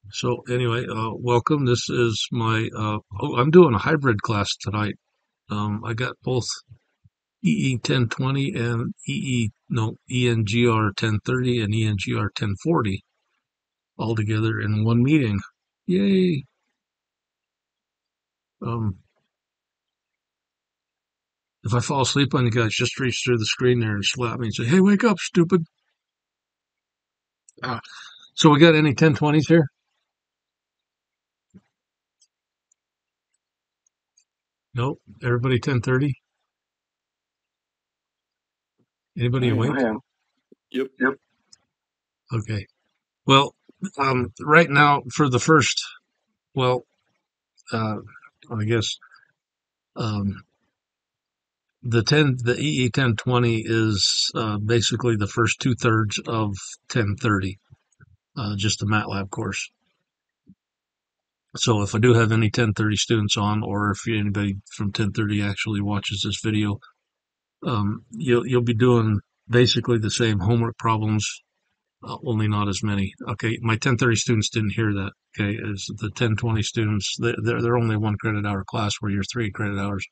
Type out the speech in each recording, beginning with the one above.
So anyway, welcome. This is I'm doing a hybrid class tonight. I got both EE 1020 and ENGR 1030 and ENGR 1040 all together in one meeting. Yay! Um, if I fall asleep on you guys, just reach through the screen there and slap me and say, "Hey, wake up, stupid!" Ah, so we got any 1020s here? Nope. Everybody 1030? Anybody I awake? am. Yep. Okay. Well, right now for the first, well, uh, I guess Um, the EE 1020 is basically the first two-thirds of 1030, just a MATLAB course. So if I do have any 1030 students on, or if anybody from 1030 actually watches this video, you'll be doing basically the same homework problems, only not as many. Okay, my 1030 students didn't hear that. Okay, as the 1020 students, they're only 1 credit hour class where you're 3 credit hours.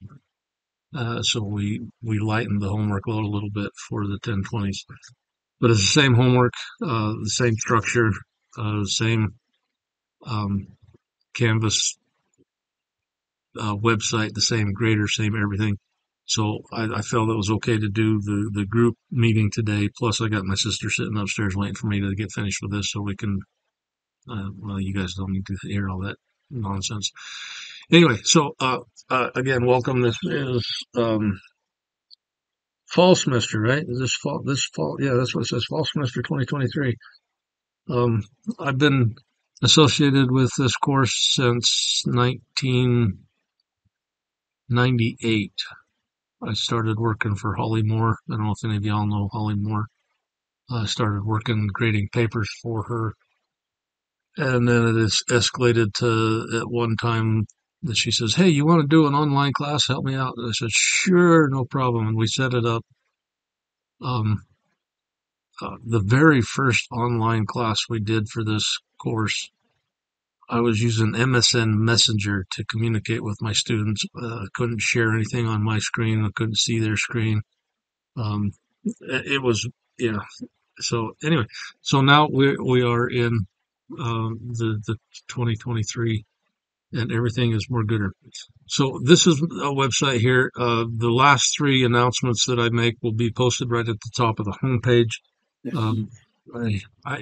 So we lightened the homework load a little bit for the 1020s, but it's the same homework, the same structure, same um, Canvas website, the same grader, same everything. So I felt it was okay to do the group meeting today. Plus, I got my sister sitting upstairs waiting for me to get finished with this, so we can. Well, you guys don't need to hear all that nonsense. Anyway, so again, welcome. This is fall semester, right? Is this fall? This fall? Yeah, that's what it says. Fall semester 2023. Um, I've been associated with this course since 1998. I started working for Holly Moore. I don't know if any of y'all know Holly Moore. I started working grading papers for her, and then it has escalated to at one time that she says, "Hey, you want to do an online class? Help me out." And I said, "Sure, no problem." And we set it up. Um, the very first online class we did for this course, I was using MSN Messenger to communicate with my students. Couldn't share anything on my screen. I couldn't see their screen. Um, it was, yeah. So anyway, so now we are in the 2023, and everything is more gooder. So this is a website here. The last three announcements that I make will be posted right at the top of the homepage. Yes. Um,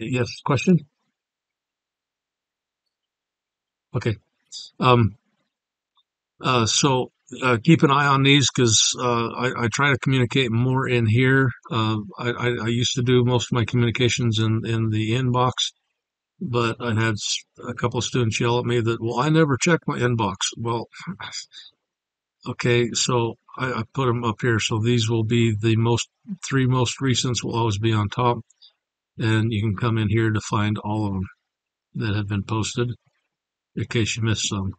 yes, question? Okay. Um, so keep an eye on these because I try to communicate more in here. I used to do most of my communications in the inbox, but I had a couple of students yell at me that, well, I never check my inbox. Well, okay, so I put them up here. So these will be the three most recents will always be on top, and you can come in here to find all of them that have been posted in case you missed some.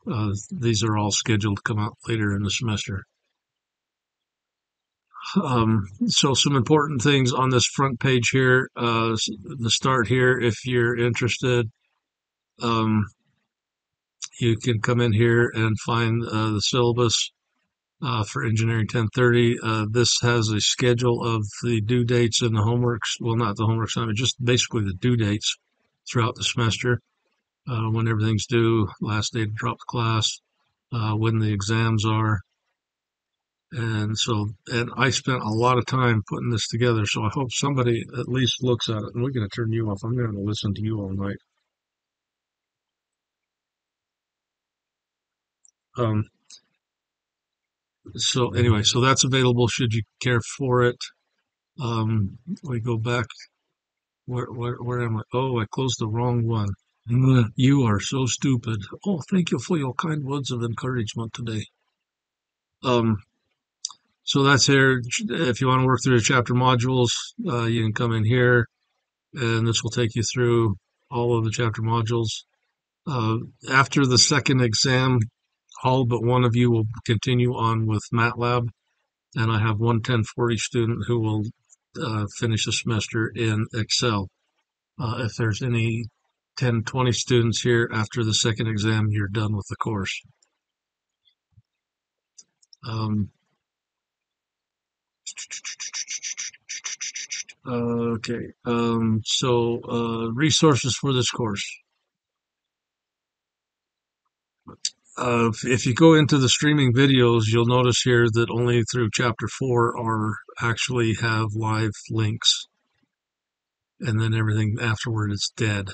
These are all scheduled to come out later in the semester. So some important things on this front page here. The start here, if you're interested, um, you can come in here and find the syllabus for Engineering 1030. This has a schedule of the due dates and the homeworks. Well, not the homework assignment, just basically the due dates throughout the semester. When everything's due, last day to drop the class, when the exams are, and I spent a lot of time putting this together, so I hope somebody at least looks at it. And we're going to turn you off. I'm going to listen to you all night. Um, so anyway, so that's available should you care for it. We go back. Where am I? Oh, I closed the wrong one. You are so stupid. Oh, thank you for your kind words of encouragement today. Um, so that's here. If you want to work through the chapter modules, you can come in here, and this will take you through all of the chapter modules. Uh, After the second exam, all but one of you will continue on with MATLAB, and I have one 1040 student who will finish the semester in Excel. If there's any 10, 20 students here. After the second exam, you're done with the course. Um, okay. Resources for this course. If you go into the streaming videos, you'll notice here that only through chapter 4 are actually have live links, and then everything afterward is dead.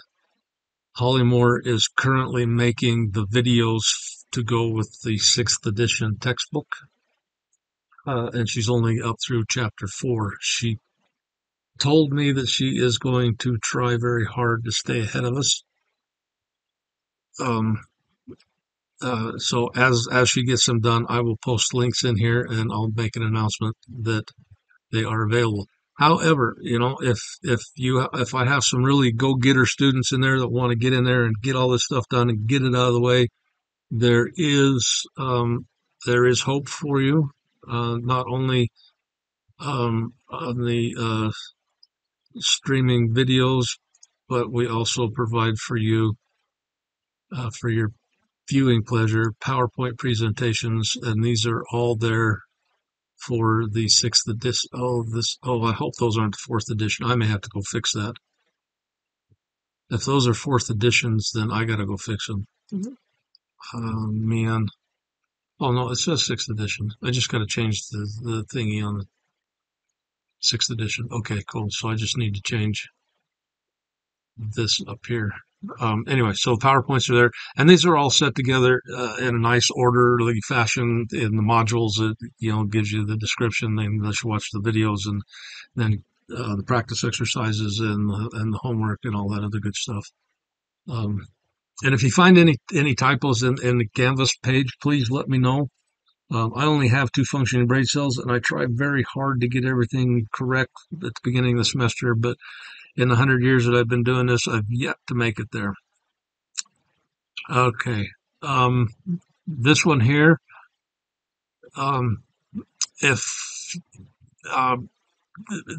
Holly Moore is currently making the videos to go with the 6th edition textbook, and she's only up through chapter 4. She told me that she is going to try very hard to stay ahead of us. Um, so as she gets them done, I will post links in here, and I'll make an announcement that they are available. However, if I have some really go-getter students in there that want to get in there and get all this stuff done and get it out of the way, there is hope for you. Not only on the streaming videos, but we also provide for you for your viewing pleasure PowerPoint presentations, and these are all there for the 6th edition. I hope those aren't the 4th edition. I may have to go fix that. If those are 4th editions, then I gotta go fix them. Man. Oh no, it says 6th edition. I just gotta change the thingy on the 6th edition. Okay, cool. So I just need to change this up here. Anyway, so PowerPoints are there, and these are all set together in a nice orderly fashion in the modules. That gives you the description, then let you watch the videos, and then the practice exercises and the homework and all that other good stuff. And if you find any typos in the Canvas page, please let me know. I only have 2 functioning brain cells, and I try very hard to get everything correct at the beginning of the semester, but in the 100 years that I've been doing this, I've yet to make it there. Okay. Um, this one here, um, if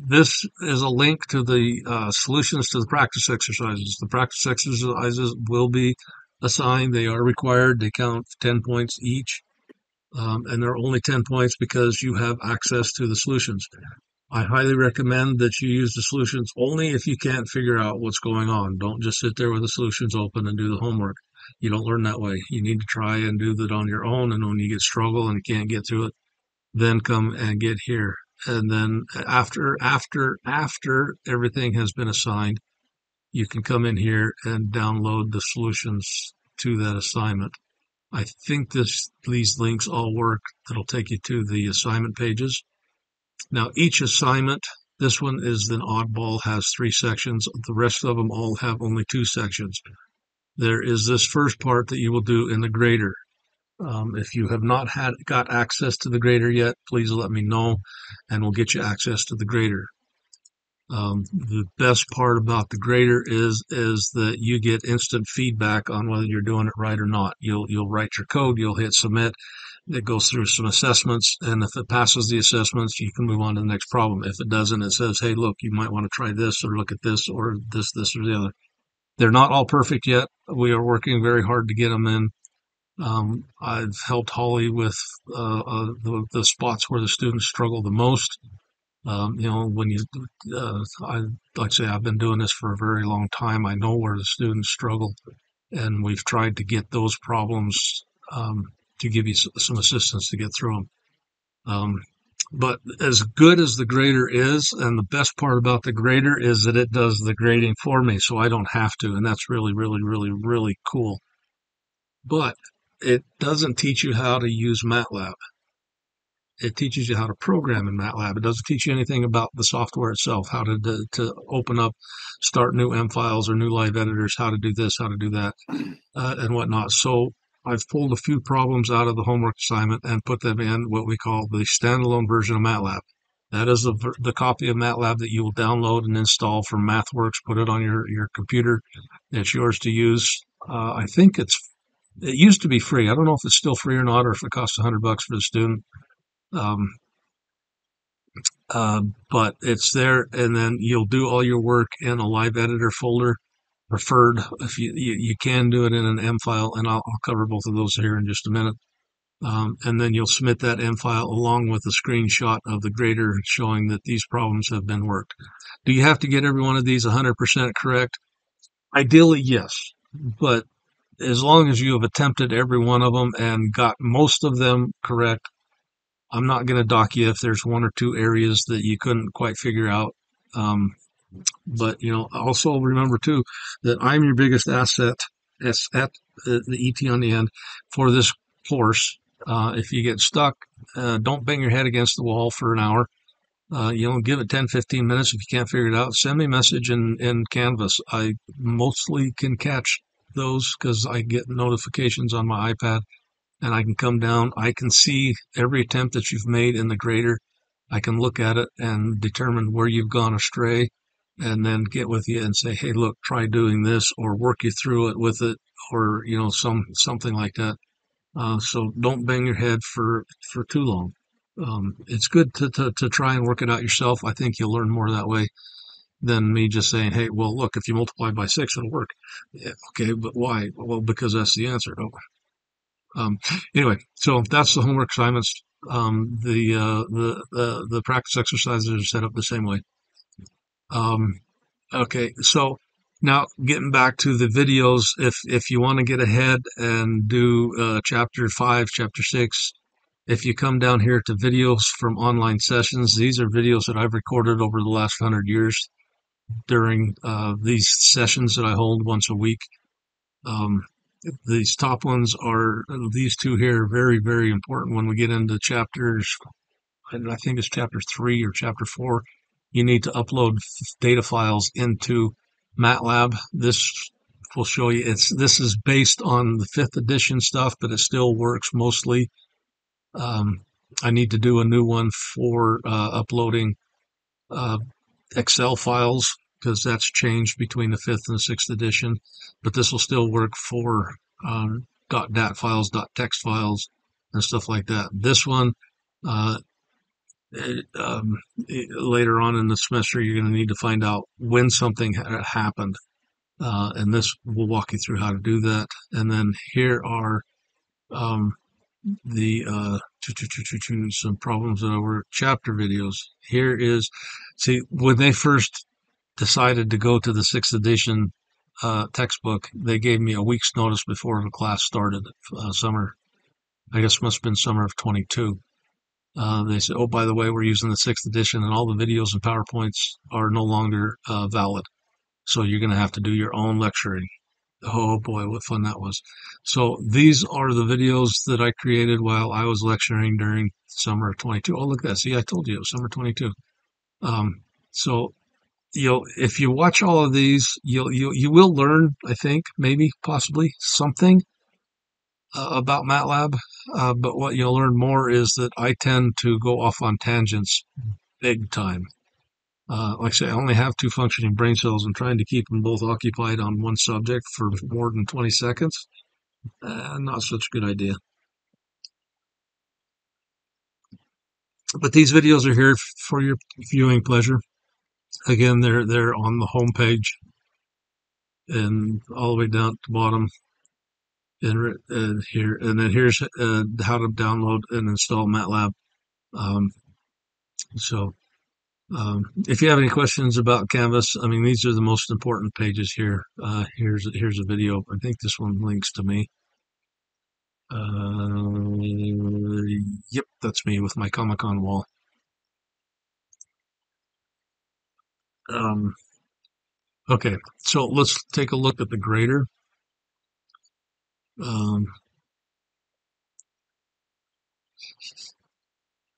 this is a link to the solutions to the practice exercises. The practice exercises will be assigned. They are required. They count 10 points each. And they're only 10 points because you have access to the solutions. I highly recommend that you use the solutions only if you can't figure out what's going on. Don't just sit there with the solutions open and do the homework. You don't learn that way. You need to try and do that on your own. And when you get struggle and you can't get through it, then come and get here. And then after everything has been assigned, you can come in here and download the solutions to that assignment. I think these links all work. It'll take you to the assignment pages. Now, each assignment, this one is an oddball, has 3 sections. The rest of them all have only 2 sections. There is this first part that you will do in the grader. If you have not got access to the grader yet, please let me know, and we'll get you access to the grader. The best part about the grader is that you get instant feedback on whether you're doing it right or not. You'll write your code, you'll hit submit. It goes through some assessments, and if it passes the assessments, you can move on to the next problem. If it doesn't, it says, hey, look, you might want to try this, or look at this, or this, or the other. They're not all perfect yet. We are working very hard to get them in. I've helped Holly with the spots where the students struggle the most. When like I say, I've been doing this for a very long time. I know where the students struggle, and we've tried to get those problems to give you some assistance to get through them. But as good as the grader is, and the best part about the grader is that it does the grading for me, so I don't have to, and that's really, really, really, really cool. But it doesn't teach you how to use MATLAB. It teaches you how to program in MATLAB. It doesn't teach you anything about the software itself, how to open up, start new M files or new live editors, how to do this, how to do that, and whatnot. So I've pulled a few problems out of the homework assignment and put them in what we call the standalone version of MATLAB. That is the copy of MATLAB that you will download and install from MathWorks, put it on your computer. It's yours to use. I think it used to be free. I don't know if it's still free or not, or if it costs $100 for the student. But it's there, and then you'll do all your work in a live editor folder. preferred. If you can do it in an M file, and I'll cover both of those here in just a minute. And then you'll submit that M file along with a screenshot of the grader showing that these problems have been worked. Do you have to get every one of these 100% correct? Ideally, yes. But as long as you have attempted every one of them and got most of them correct, I'm not going to dock you if there's one or two areas that you couldn't quite figure out. But also remember too that I'm your biggest asset at the ET on the end for this course. If you get stuck, don't bang your head against the wall for an hour. Give it 10, 15 minutes. If you can't figure it out, send me a message in Canvas. I mostly can catch those because I get notifications on my iPad, and I can come down. I can see every attempt that you've made in the grader. I can look at it and determine where you've gone astray, and then get with you and say, hey, look, try doing this, or work you through it with it, or something like that. So don't bang your head for too long. It's good to try and work it out yourself. I think you'll learn more that way than me just saying, hey, well, look, if you multiply by 6, it'll work. Yeah, okay, but why? Well, because that's the answer. Oh. Anyway, so that's the homework assignments. The practice exercises are set up the same way. Okay, so now getting back to the videos, if you want to get ahead and do chapter 5, chapter 6, if you come down here to videos from online sessions, these are videos that I've recorded over the last 100 years during these sessions that I hold once a week. These top ones are these two here, very, very important when we get into chapters. I think it's chapter 3 or chapter 4. You need to upload data files into MATLAB. This will show you this is based on the 5th edition stuff, but it still works mostly. I need to do a new one for uploading Excel files because that's changed between the 5th and the 6th edition, but this will still work for .dat files, .text files, and stuff like that. This one, uh, later on in the semester, you're going to need to find out when something happened, and this will walk you through how to do that. And then here are the some problems that were chapter videos. Here is, see, when they first decided to go to the 6th edition textbook, they gave me a week's notice before the class started. Summer, I guess must have been summer of 22. They said, oh, by the way, we're using the 6th edition and all the videos and PowerPoints are no longer valid. So you're going to have to do your own lecturing. Oh boy, what fun that was. So these are the videos that I created while I was lecturing during summer of 22. Oh, look at that. See, I told you it was summer 22. So if you watch all of these, you will learn, I think, maybe, possibly something about MATLAB. But what you'll learn more is that I tend to go off on tangents big time. Like I say, I only have 2 functioning brain cells. I'm trying to keep them both occupied on one subject for more than 20 seconds. Not such a good idea. But these videos are here for your viewing pleasure. Again, they're on the home page and all the way down to the bottom. And here, and then here's how to download and install MATLAB. Um, so if you have any questions about Canvas, I mean, these are the most important pages here. Here's a video. I think this one links to me. Yep, that's me with my Comic-Con wall. Okay, so let's take a look at the grader.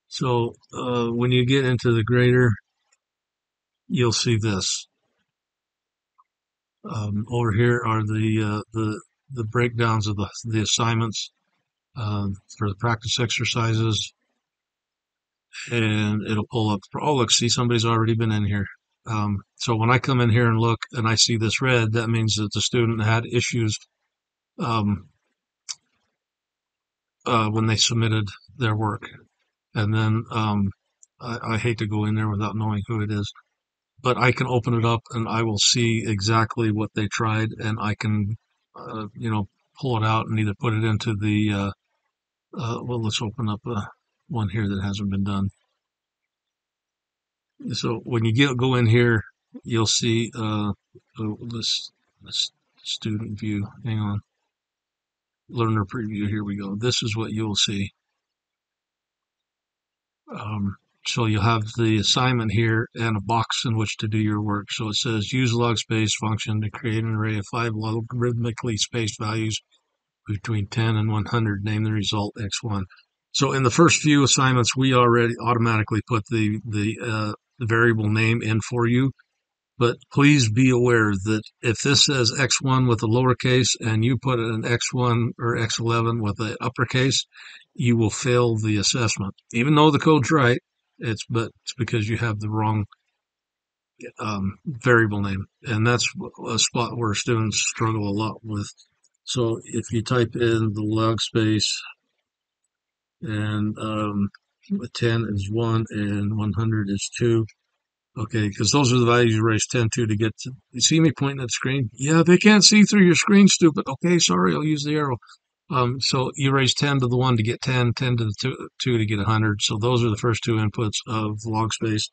So when you get into the grader, you'll see this. Over here are the breakdowns of the assignments for the practice exercises, and it'll pull up. Oh, look, see, somebody's already been in here. So when I come in here and look and I see this red, that means that the student had issues when they submitted their work. And then I hate to go in there without knowing who it is. but I can open it up and I will see exactly what they tried, and I can, pull it out and either put it into well, let's open up one here that hasn't been done. So when you go in here, you'll see this student view. Hang on, learner preview. Here we go. This is what you'll see. Um, so you'll have the assignment here and a box in which to do your work. So it says use log space function to create an array of 5 logarithmically spaced values between 10 and 100. Name the result x1. So in the first few assignments, we already automatically put the variable name in for you. But please be aware that if this says X1 with a lowercase and you put an X1 or X11 with an uppercase, you will fail the assessment. Even though the code's right, it's because you have the wrong variable name. And that's a spot where students struggle a lot with. So if you type in the log space and 10 is 1 and 100 is 2, okay, because those are the values you raise 10 to get to. You see me pointing at the screen? Yeah, they can't see through your screen, stupid. Okay, sorry, I'll use the arrow. So you raise 10 to the 1 to get 10, 10 to the 2 to get 100. So those are the first two inputs of log space.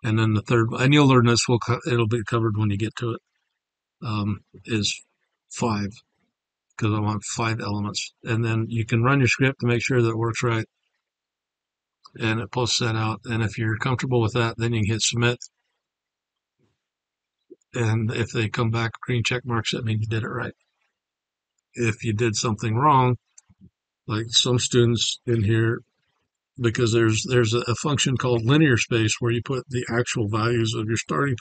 And then the third, and you'll learn this, it'll be covered when you get to it, is 5, because I want 5 elements. And then you can run your script to make sure that it works right, and it posts that out. And if you're comfortable with that, then you can hit submit. And if they come back green check marks, that means you did it right. If you did something wrong, like some students in here, because there's a function called linear space where you put the actual values of your starting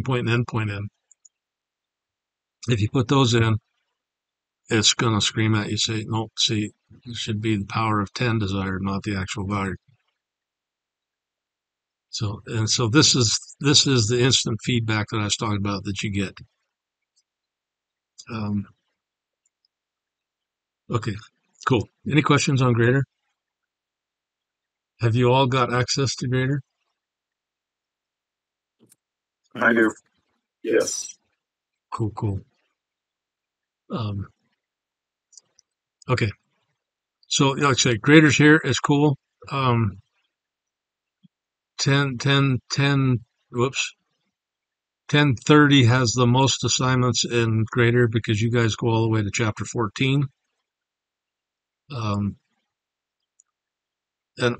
point and end point in. If you put those in, it's going to scream at you, say, nope, see, it should be the power of 10 desired, not the actual value. So this is the instant feedback that I was talking about that you get. Okay, cool. Any questions on Grader? Have you all got access to Grader? I do. Yes. Cool. Okay. So, like I say, Graders here is cool. 1030 has the most assignments in Grader because you guys go all the way to chapter 14. Um, and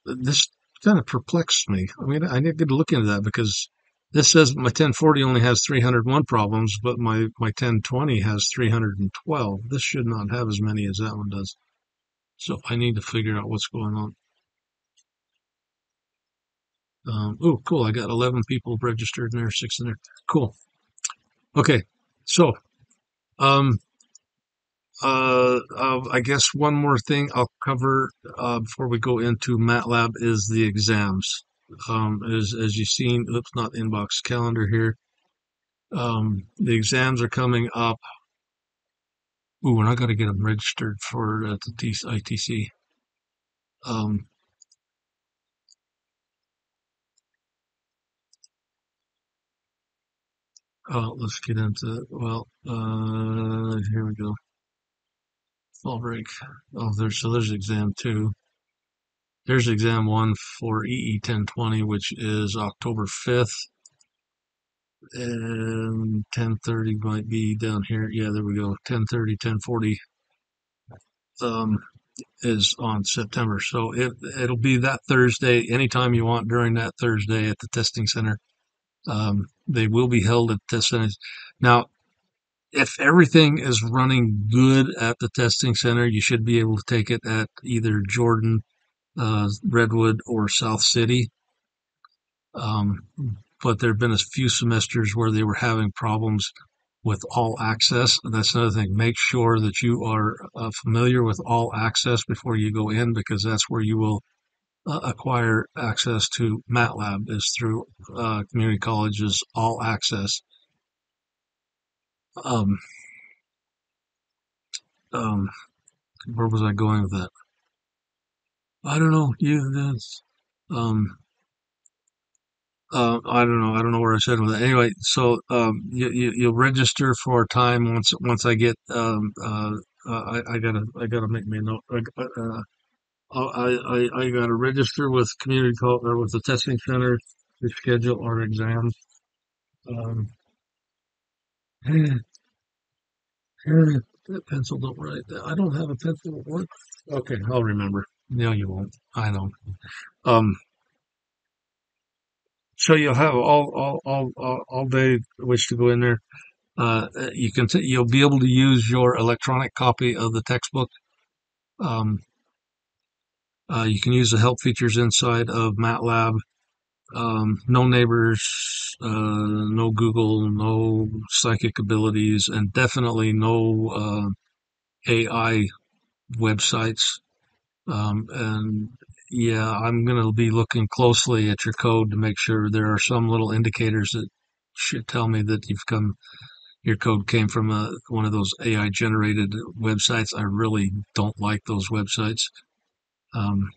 this kind of perplexed me. I mean, I need to look into that because this says my 1040 only has 301 problems, but my 1020 has 312. This should not have as many as that one does. So I need to figure out what's going on. Oh, cool. I got 11 people registered in there, 6 in there. Cool. Okay. So, um, I guess one more thing I'll cover before we go into MATLAB is the exams. As you've seen, oops, not inbox, calendar here. The exams are coming up. Ooh, and I got to get them registered for the ITC. Let's get into, well, here we go. Fall break. Oh, there's exam 2. There's exam 1 for EE 1020, which is October 5th. And 1030 might be down here. Yeah, there we go. 1030, 1040 is on September. So it'll be that Thursday, anytime you want during that Thursday at the testing center. They will be held at test centers. Now, if everything is running good at the testing center, you should be able to take it at either Jordan, Redwood, or South City. But there have been a few semesters where they were having problems with all access. And that's another thing. Make sure that you are familiar with all access before you go in, because that's where you will acquire access to MATLAB, is through community colleges all access. Um, um, where was I going with that? I don't know. I don't know. I don't know where I said with it. Anyway, so you'll register for time once I get I gotta make me a note. I gotta register with community college or with the testing center to schedule our exams. Um, that pencil don't write. I don't have a pencil that works. Okay, I'll remember. No, you won't. I know. Um, so you'll have all day which to go in there. You'll be able to use your electronic copy of the textbook. Um, you can use the help features inside of MATLAB. No neighbors, no Google, no psychic abilities, and definitely no AI websites. And yeah, I'm going to be looking closely at your code to make sure there are some little indicators that should tell me that your code came from one of those AI generated websites. I really don't like those websites. Um,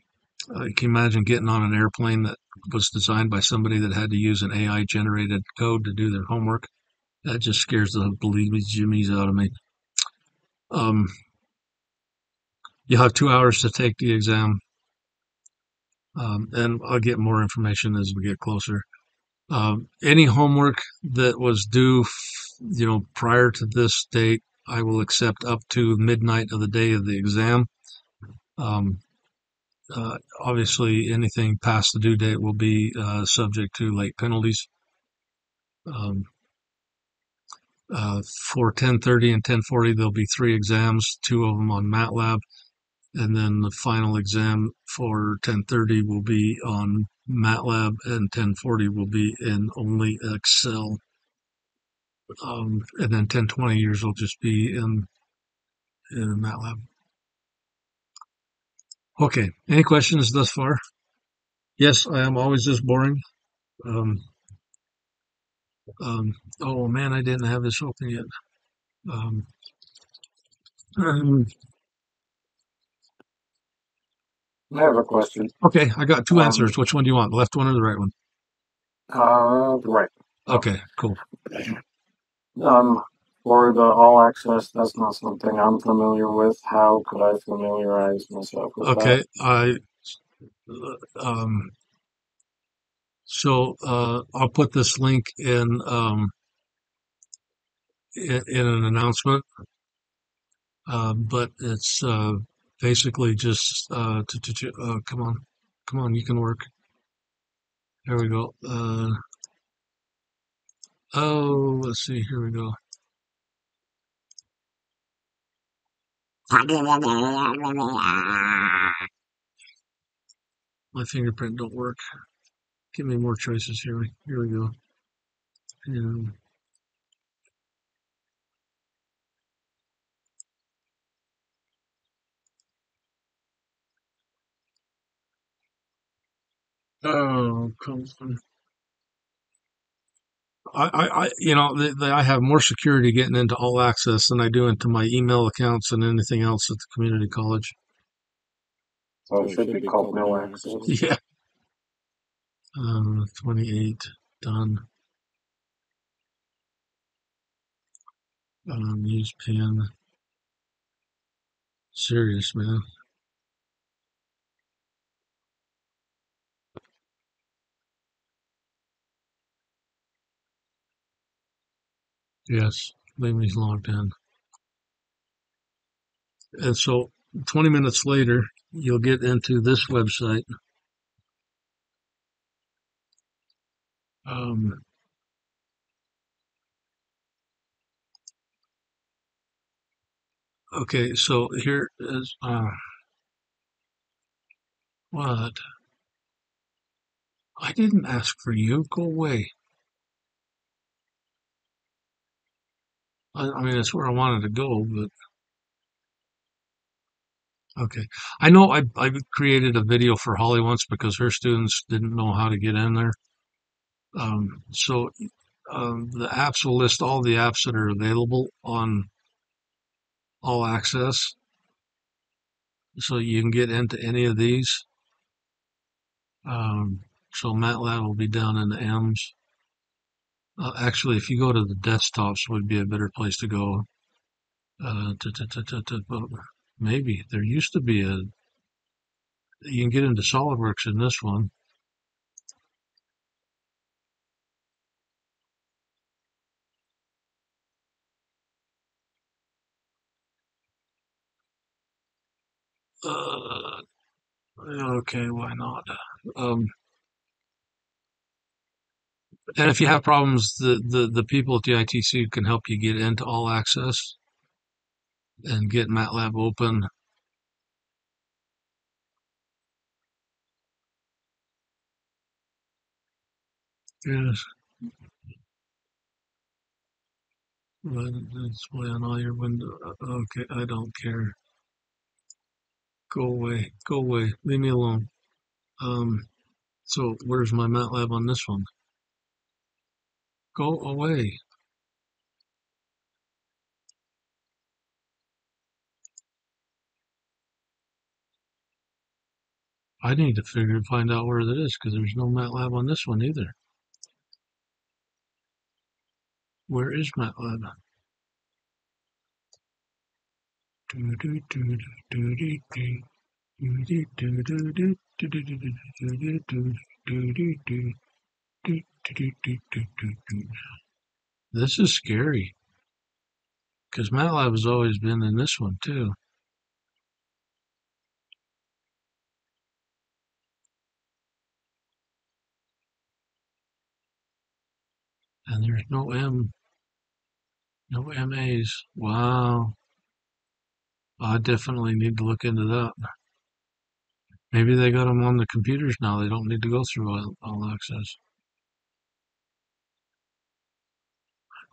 can you imagine getting on an airplane that was designed by somebody that had to use an AI generated code to do their homework? That just scares the bejeebies jimmies out of me. Um, you'll have 2 hours to take the exam, and I'll get more information as we get closer. Any homework that was due, prior to this date, I will accept up to midnight of the day of the exam. Um, Obviously, anything past the due date will be subject to late penalties. Um, for 10:30 and 10:40, there'll be three exams, two of them on MATLAB, and then the final exam for 10:30 will be on MATLAB, and 10:40 will be in only Excel. And then 10:20 years will just be in MATLAB. Okay, any questions thus far? Yes, I am always this boring. Um, um, oh man, I didn't have this open yet. Um, um, I have a question. okay, I got two Um, answers. Which one do you want? The left one or the right one? right. Okay, cool. Um, for the all access, that's not something I'm familiar with. How could I familiarize myself with that? Okay, um, I'll put this link in an announcement, but it's basically just come on, you can work. There we go. Let's see. Here we go. My fingerprint don't work. Give me more choices here. Here we go. And, oh, come on. I have more security getting into all access than I do into my email accounts and anything else at the community college. So it should be called no access. Yeah. 28 done. Use pin. Serious, man. Yes. Leave me logged in. And so 20 minutes later, you'll get into this website. Um, okay, so here is what? I didn't ask for you. Go away. I mean, that's where I wanted to go, but okay. I know I created a video for Holly once because her students didn't know how to get in there. So the apps will list all the apps that are available on all access, so you can get into any of these. Um, So MATLAB will be down in the M's. Actually, if you go to the desktops, would be a better place to go. Maybe there used to be you can get into SolidWorks in this one. Uh, okay, why not? Um, and if you have problems, the people at the ITC can help you get into All Access and get MATLAB open. Yes, but display on all your windows. Okay, I don't care. Go away. Go away. Leave me alone. So where's my MATLAB on this one? Go away. I need to find out where it is because there's no MATLAB on this one either. Where is MATLAB? This is scary because MATLAB has always been in this one too. And there's no MAs. Wow. I definitely need to look into that. Maybe they got them on the computers now. They don't need to go through all access.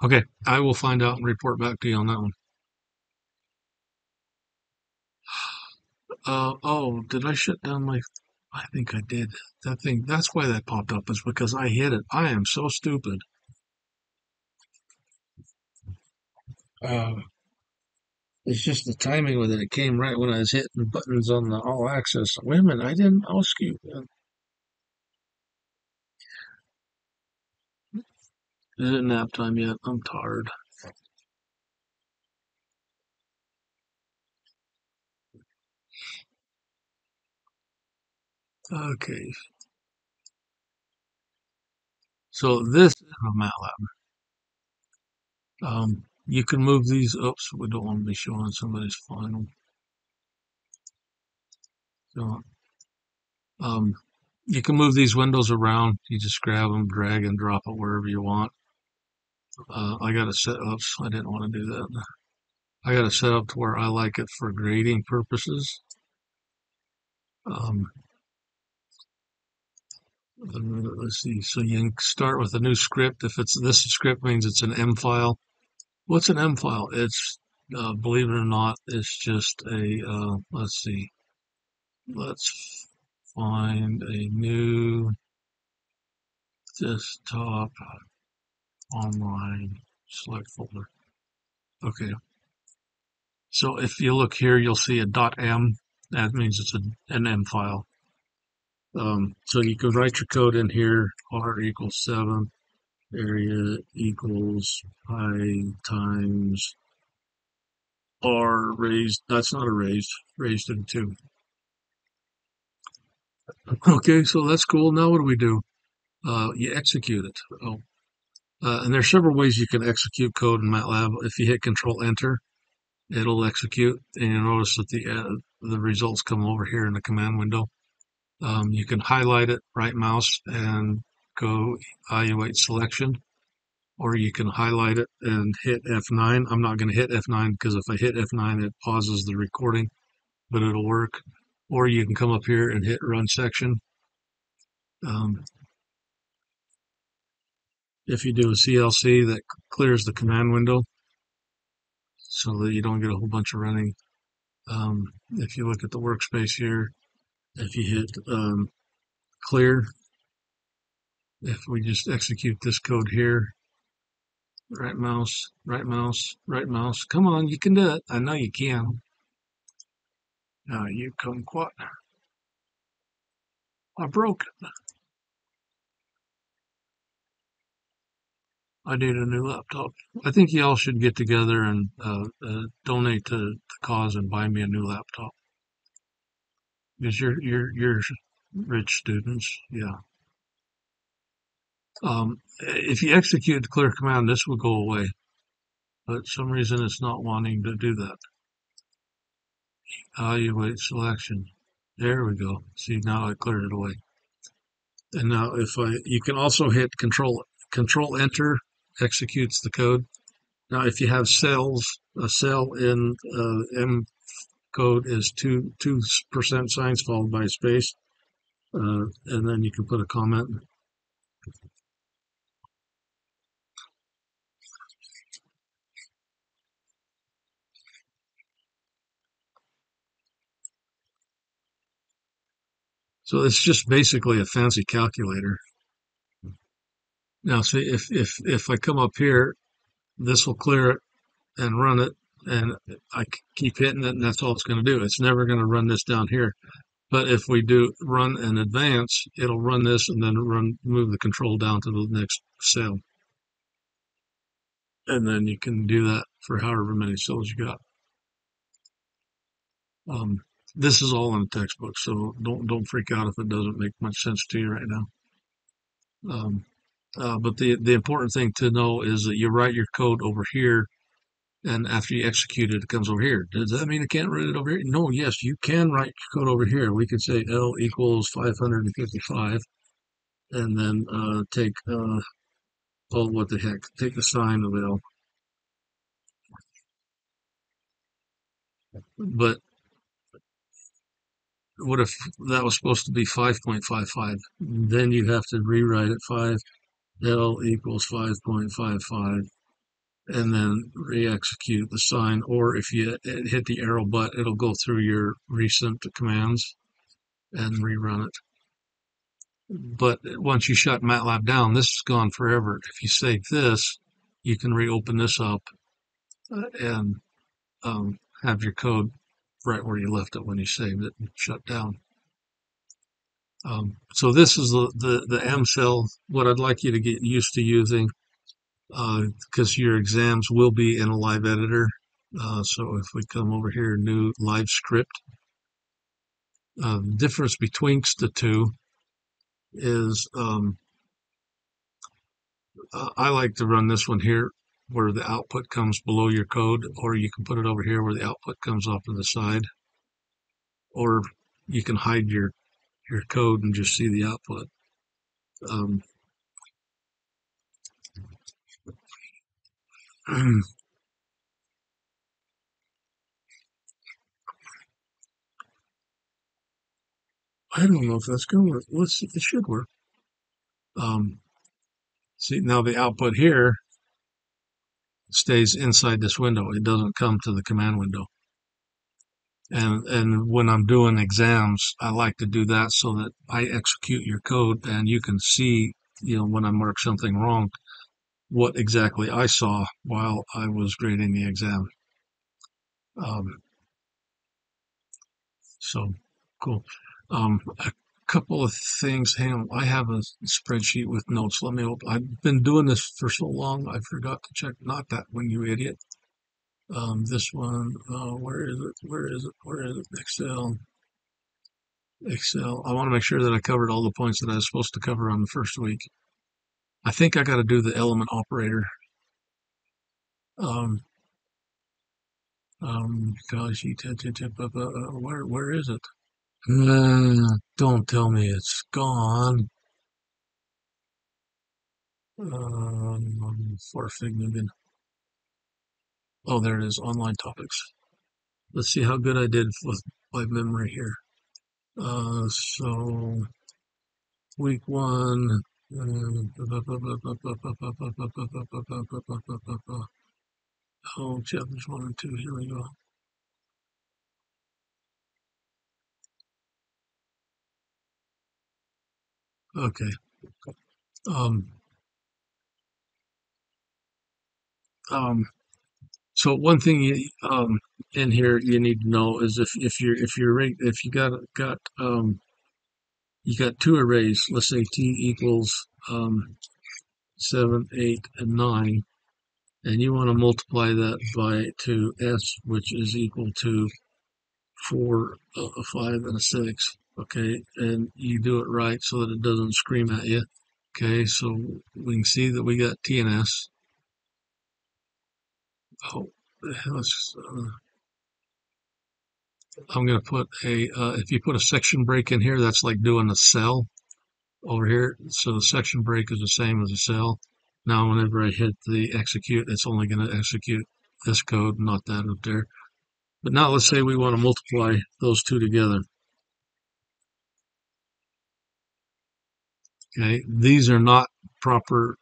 Okay, I will find out and report back to you on that one. Oh, did I shut down my? I think I did. That thing. That's why that popped up. Is because I hit it. I am so stupid. Uh, it's just the timing with it. It came right when I was hitting buttons on the all access. Wait a minute, I didn't ask you. Is it nap time yet? I'm tired. Okay, so this is a MATLAB. You can move these. Oops, we don't want to be showing somebody's final. So, um, you can move these windows around. You just grab them, drag and drop it wherever you want. I got it set up. So I didn't want to do that. I got it set up to where I like it for grading purposes. Um, let's see. So you can start with a new script. If it's this script means it's an M file. What's an M file? It's believe it or not, it's just a let's see. Let's find a new desktop online select folder. Okay. So if you look here, you'll see a .m. That means it's an M file. So you can write your code in here. R equals 7. Area equals pi times R raised. That's not a raised in 2. Okay, so that's cool. Now what do? You execute it. And there's several ways you can execute code in MATLAB. If you hit Control Enter, it'll execute, and you'll notice that the results come over here in the command window. You can highlight it, right mouse, and go evaluate selection, or you can highlight it and hit F9. I'm not going to hit F9 because if I hit F9, it pauses the recording, but it'll work. Or you can come up here and hit Run Section. Um, if you do a CLC, that clears the command window so that you don't get a whole bunch of running. If you look at the workspace here, if you hit clear, if we just execute this code here, right mouse, right mouse, right mouse. Come on, you can do it. I know you can. You kumquat. I broke it. I need a new laptop. I think y'all should get together and donate to the cause and buy me a new laptop. Because you're rich students, yeah. If you execute the clear command, this will go away. But some reason it's not wanting to do that. Evaluate selection. There we go. See, now I cleared it away. And now you can also hit control enter, executes the code. Now, if you have cells, a cell in M code is two percent signs followed by a space, and then you can put a comment. So it's just basically a fancy calculator. Now, see, if I come up here, this will clear it and run it, and I keep hitting it, and that's all it's going to do. It's never going to run this down here. But if we do run and advance, it'll run this and then move the control down to the next cell. And then you can do that for however many cells you got. Um, this is all in the textbook, so don't freak out if it doesn't make much sense to you right now. But the important thing to know is that you write your code over here, and after you execute it, it comes over here. Does that mean I can't write it over here? No, yes, you can write your code over here. We could say L equals 555, and then take oh, what the heck? Take the sign of L. But what if that was supposed to be 5.55? Then you have to rewrite it 5 L equals 5.55 and then re-execute the sign. Or if you hit the arrow button, it'll go through your recent commands and rerun it. But once you shut MATLAB down, this is gone forever. If you save this, you can reopen this up and have your code right where you left it when you saved it and shut down. So this is the M cell, what I'd like you to get used to using, because your exams will be in a live editor. So if we come over here, new live script, the difference between the two is I like to run this one here where the output comes below your code, or you can put it over here where the output comes off to the side, or you can hide your code and just see the output. I don't know if that's going to work. Let's see. It should work. Um, See, now the output here stays inside this window. It doesn't come to the command window. And when I'm doing exams, I like to do that so that I execute your code and you can see, when I mark something wrong, what exactly I saw while I was grading the exam. Um, so cool. A couple of things. Hang on. I have a spreadsheet with notes. Let me open. I've been doing this for so long, I forgot to check. Not that one, you idiot. This one, where is it? Where is it? Where is it? Excel. Excel. I want to make sure that I covered all the points that I was supposed to cover on the first week. I think I got to do the element operator. Um, Gosh, where is it? Don't tell me it's gone. For Fignigan. Oh, there it is. Online topics. Let's see how good I did with my memory here. So week one. Oh, chapters 1 and 2. Here we go. Okay. Um, um, so one thing in here you need to know is if you got you got two arrays. Let's say t equals 7, 8, and 9, and you want to multiply that by 2s, which is equal to 4, a 5, and a 6. Okay, and you do it right so that it doesn't scream at you. Okay, so we can see that we got T and S. Oh, let's, I'm going to put if you put a section break in here, that's like doing a cell over here. So the section break is the same as a cell. Now, whenever I hit the execute, it's only going to execute this code, not that up there. But now let's say we want to multiply those two together. Okay, these are not proper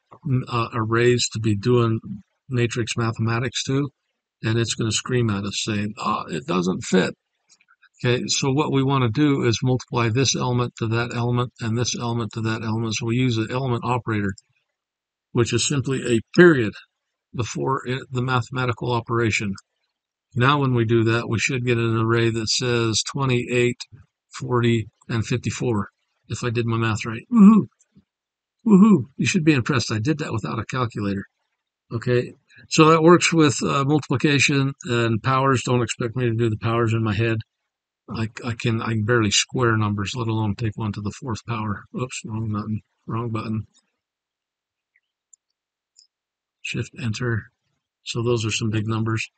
arrays to be doing matrix mathematics to, and it's going to scream at us saying, it doesn't fit. Okay, so what we want to do is multiply this element to that element and this element to that element. So we use an element operator, which is simply a period before the mathematical operation. Now when we do that, we should get an array that says 28, 40, and 54, if I did my math right. Woohoo! Woohoo! You should be impressed. I did that without a calculator. Okay, so that works with multiplication and powers. Don't expect me to do the powers in my head. I can barely square numbers, let alone take one to the fourth power. Oops, wrong button. Wrong button. Shift Enter. So those are some big numbers.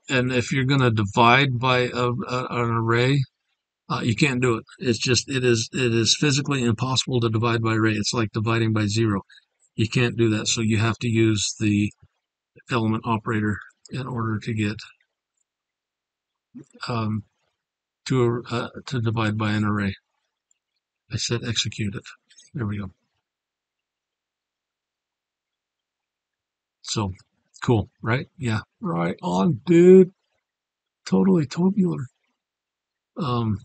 And if you're going to divide by an array, you can't do it. It is physically impossible to divide by array. It's like dividing by zero. You can't do that. So you have to use the element operator in order to get um, to divide by an array. I said execute it. There we go. So cool, right? Yeah, right on, dude. Totally tubular. Um,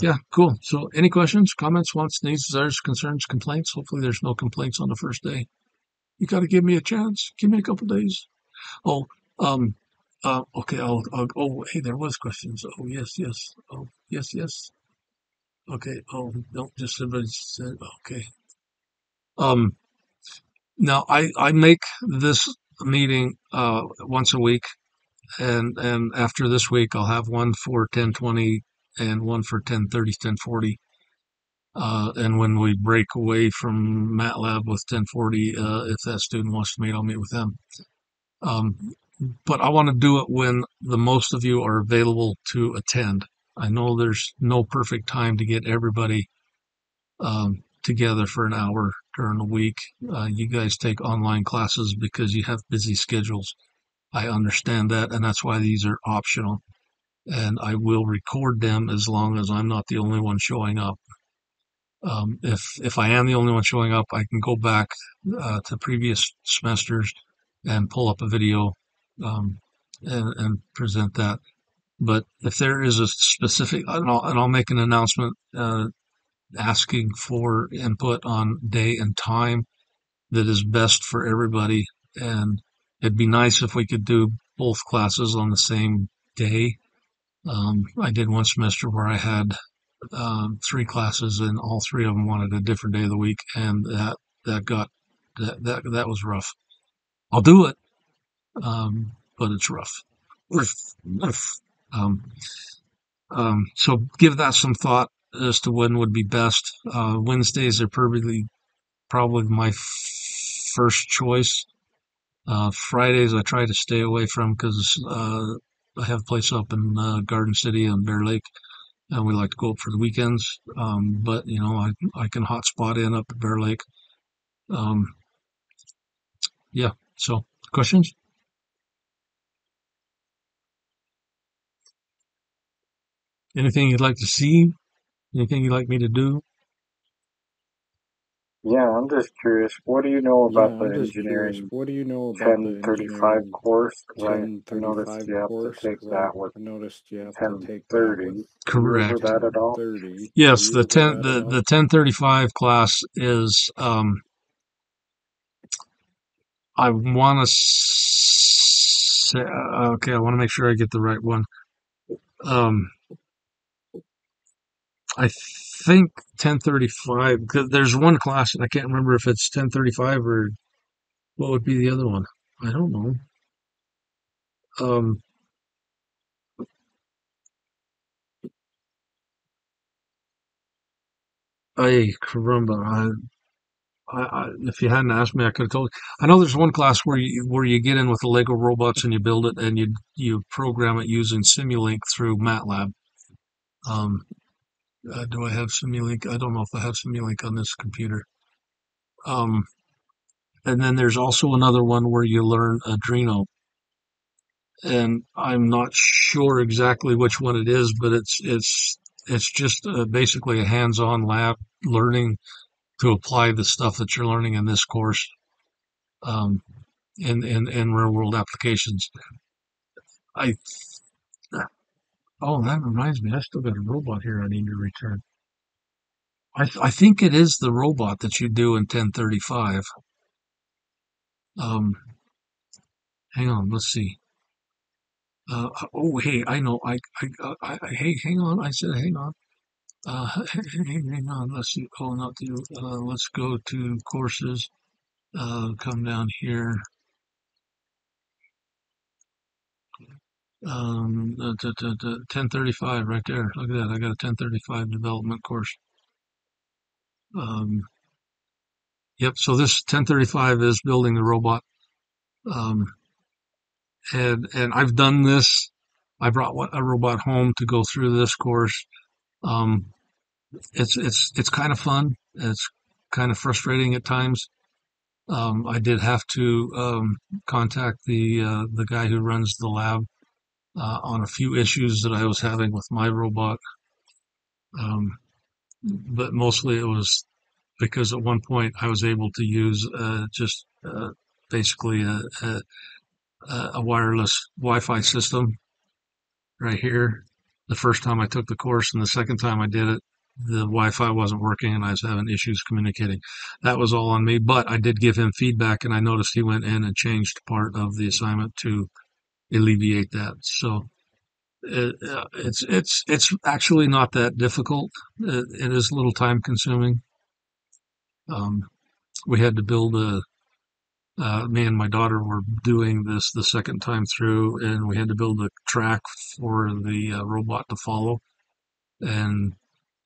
yeah, cool. So any questions, comments, wants, needs, desires, concerns, complaints? Hopefully there's no complaints on the first day. You got to give me a chance. Give me a couple days. Oh, um, okay. Oh, hey, there was questions. Oh, yes, yes. Oh, yes, yes. Okay. Oh, no, just somebody said, okay. Um, Now I make this meeting, once a week, and after this week, I'll have one for 10:20 and one for 10:30, 10:40. And when we break away from MATLAB with 10:40, if that student wants to meet, I'll meet with them. Um, but I want to do it when the most of you are available to attend. I know there's no perfect time to get everybody together for an hour during the week. You guys take online classes because you have busy schedules. I understand that, and that's why these are optional. And I will record them as long as I'm not the only one showing up. If I am the only one showing up, I can go back to previous semesters and pull up a video and present that. But if there is a specific, and I'll make an announcement asking for input on day and time that is best for everybody. And it'd be nice if we could do both classes on the same day. I did one semester where I had three classes, and all three of them wanted a different day of the week, and that was rough. I'll do it, but it's rough. Rough, rough. Um, so give that some thought as to when would be best. Wednesdays are probably my first choice. Fridays I try to stay away from because I have a place up in Garden City and Bear Lake, and we like to go up for the weekends. But I can hotspot in up at Bear Lake. Um, yeah. So questions? Anything you'd like to see? Anything you'd like me to do? Yeah, I'm just curious. What do you know Yeah, about the I'm just curious. engineering What do you know about the 1035 engineering course? Because I noticed 1035 you have to course? take Because that with I noticed you have to take that with 1030. Are you over Correct. that at all? 1030. Are Yes, you over that at the all? 1035 class is I want to say, okay, I want to make sure I get the right one. Um, I think 1035, because there's one class, and I can't remember if it's 1035 or what would be the other one. I don't know. Um, ay, caramba. If you hadn't asked me, I could have told you. I know there's one class where you get in with the Lego robots and you build it and you program it using Simulink through MATLAB. Um, do I have Simulink? I don't know if I have Simulink on this computer. Um, and then there's also another one where you learn Adreno, and I'm not sure exactly which one it is, but it's just basically a hands-on lab learning to apply the stuff that you're learning in this course. Um, in real world applications. I Oh, that reminds me, I still got a robot here I need to return. I think it is the robot that you do in 1035. Um, hang on, let's see. Oh, hey, I know. Hey, hang on. I said, hang on. Hang on. Let's see. Oh, not the. Let's go to courses. Come down here. 1035 right there. Look at that. I got a 1035 development course. Um, Yep. So this 1035 is building the robot. Um, and I've done this. I brought a robot home to go through this course. Um, it's kind of fun. It's kind of frustrating at times. I did have to contact the guy who runs the lab on a few issues that I was having with my robot. But mostly it was because at one point I was able to use just basically a wireless Wi-Fi system right here. The first time I took the course and the second time I did it, the Wi-Fi wasn't working and I was having issues communicating. That was all on me, but I did give him feedback and I noticed he went in and changed part of the assignment to alleviate that. So it's actually not that difficult. It is a little time consuming. Um, we had to build me and my daughter were doing this the second time through, and we had to build a track for the robot to follow. And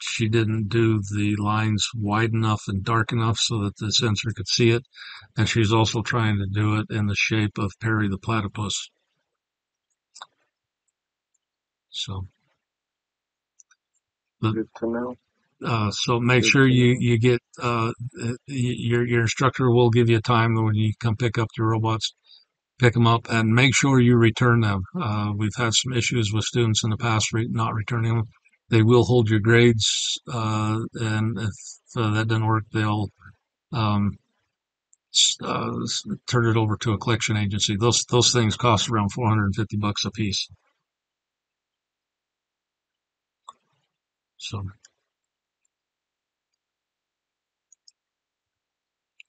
she didn't do the lines wide enough and dark enough so that the sensor could see it. And she's also trying to do it in the shape of Perry the platypus. So, Good to know. so make Good sure to know. you get your instructor will give you a time when you come pick up your robots. Pick them up and make sure you return them. We've had some issues with students in the past not returning them. They will hold your grades, and if that doesn't work, they'll um, turn it over to a collection agency. Those things cost around $450 a piece. So,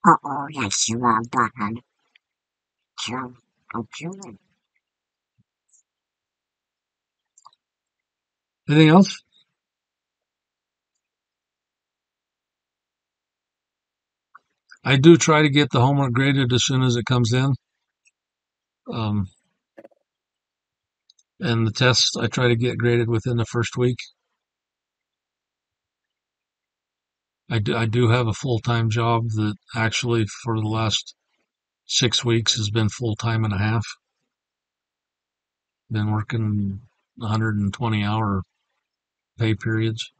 Oh, yes, you are done. Sure, okay. anything else? I do try to get the homework graded as soon as it comes in. Um, and the tests I try to get graded within the first week. I do have a full-time job that actually for the last 6 weeks has been full time and a half. Been working 120-hour pay periods.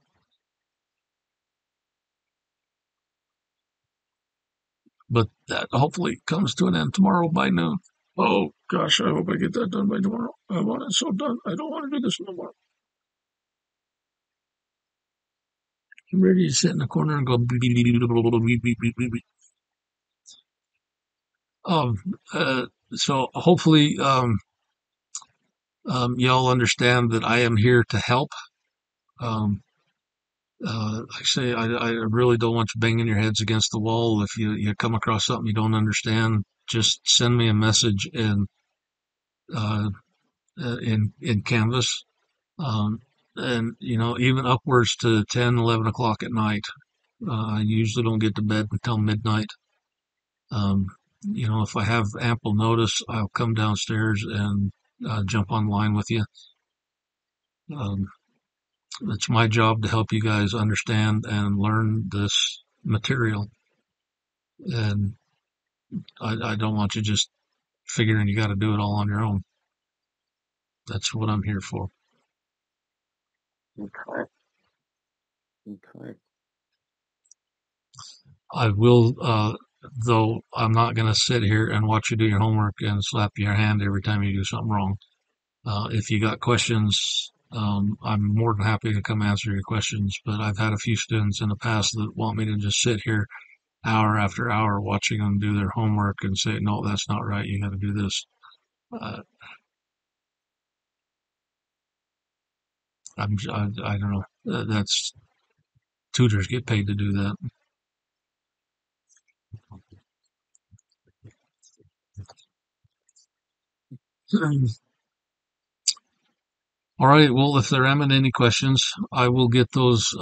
But that hopefully comes to an end tomorrow by noon. Oh gosh, I hope I get that done by tomorrow. I want it so done. I don't want to do this no more. I'm ready to sit in the corner and go. Beep, beep, beep, beep, beep, beep, beep, beep, beep. Um, so hopefully, y'all understand that I am here to help. Um, like I say, I really don't want you banging your heads against the wall. If you come across something you don't understand, just send me a message uh, in Canvas. Um, and even upwards to 10, 11 o'clock at night. I usually don't get to bed until midnight. Um, if I have ample notice, I'll come downstairs and jump online with you. Um, it's my job to help you guys understand and learn this material. And I don't want you just figuring you got to do it all on your own. That's what I'm here for. Okay. Okay. I will, though I'm not going to sit here and watch you do your homework and slap your hand every time you do something wrong. If you got questions, I'm more than happy to come answer your questions, but I've had a few students in the past that want me to just sit here hour after hour watching them do their homework and say, no, that's not right. You got to do this. Uh, I don't know. That's tutors get paid to do that. All right. Well, if there aren't any questions, I will get those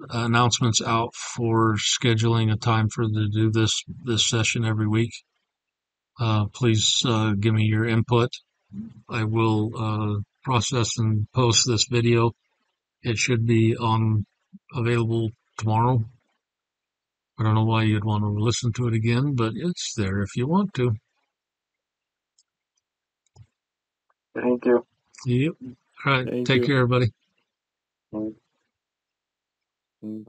announcements out for scheduling a time for to do this session every week. Please give me your input. I will process and post this video. It should be available tomorrow. I don't know why you'd want to listen to it again, but it's there if you want to. Thank you. Yep. All right. Thank Take you. care, everybody. Mm. Mm.